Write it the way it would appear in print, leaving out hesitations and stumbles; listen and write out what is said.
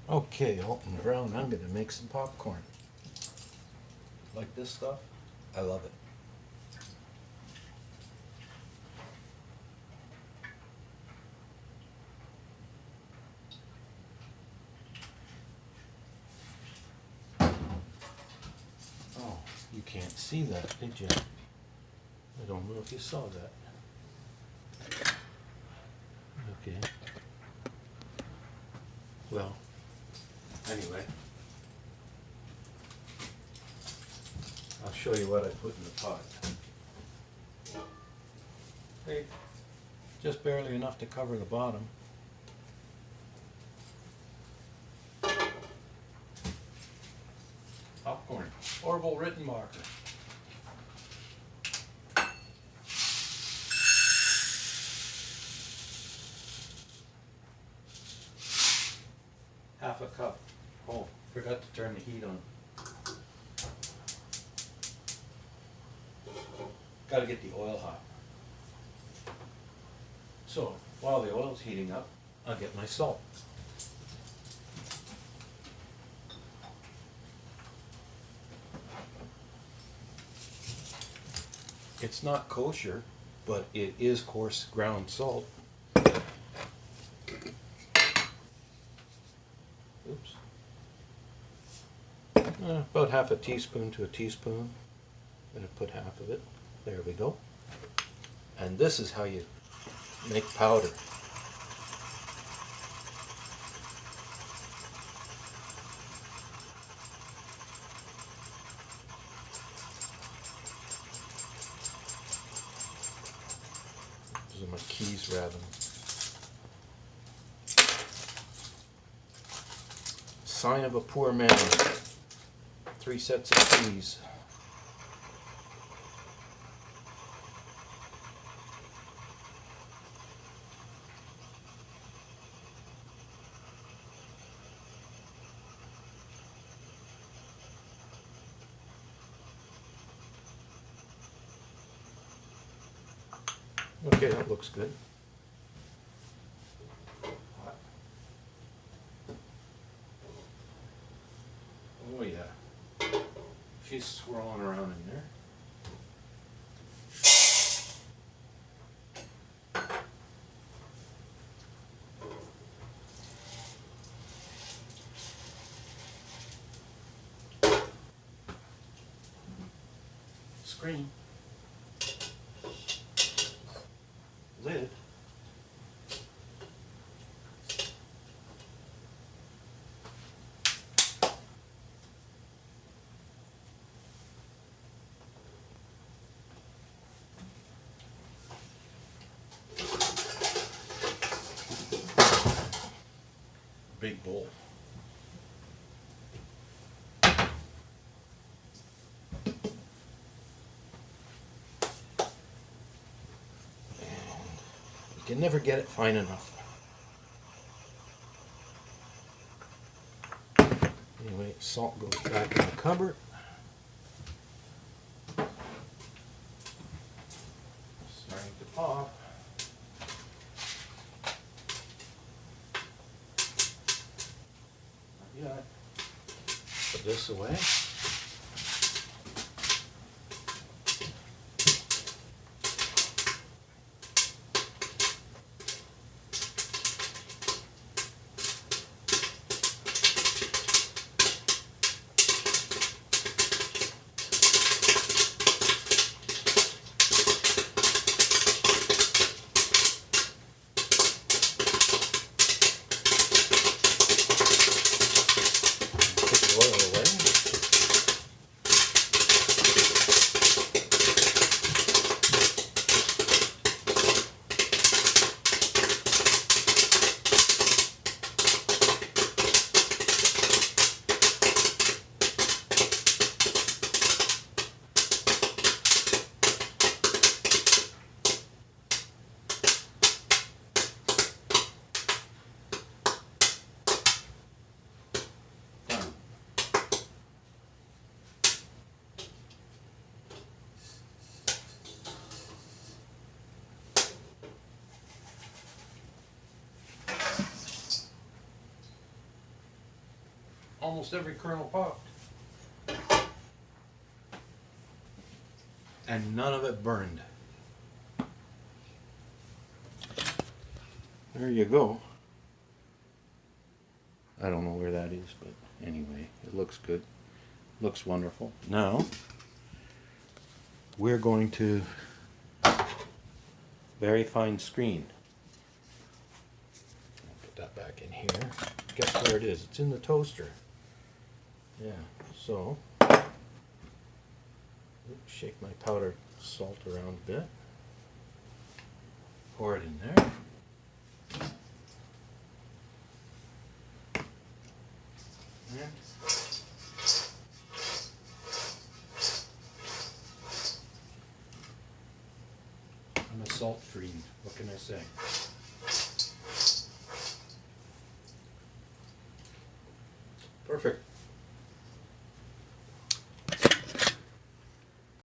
Okay, Alton Brown, I'm gonna make some popcorn. Like this stuff? I love it. Oh, you can't see that, did you? I don't know if you saw that. Okay. Well, anyway. I'll show you what I put in the pot. Hey, just barely enough to cover the bottom. Popcorn. Orville Rittenbacher. Half a cup. Oh, forgot to turn the heat on. Gotta get the oil hot. So, while the oil's heating up, I'll get my salt. It's not kosher, but it is coarse ground salt. Oops. About half a teaspoon to a teaspoon. I'm gonna put half of it. There we go. And this is how you make powder. Those are my keys, rather. Sign of a poor man. 3 sets of keys. Okay, that looks good. Oh yeah. She's swirling around in there. Screen. Lid. Big bowl. You can never get it fine enough. Anyway, salt goes back in the cupboard. Starting to pop. Not yet. Put this away. Put the oil away. almost every kernel popped. And none of it burned. There you go. I don't know where that is, but anyway, it looks good. Looks wonderful. Now, we're going to very fine screen. I'll put that back in here. Guess where it is? It's in the toaster. Yeah, so shake my powdered salt around a bit. Pour it in there. And I'm a salt fiend. What can I say? Perfect.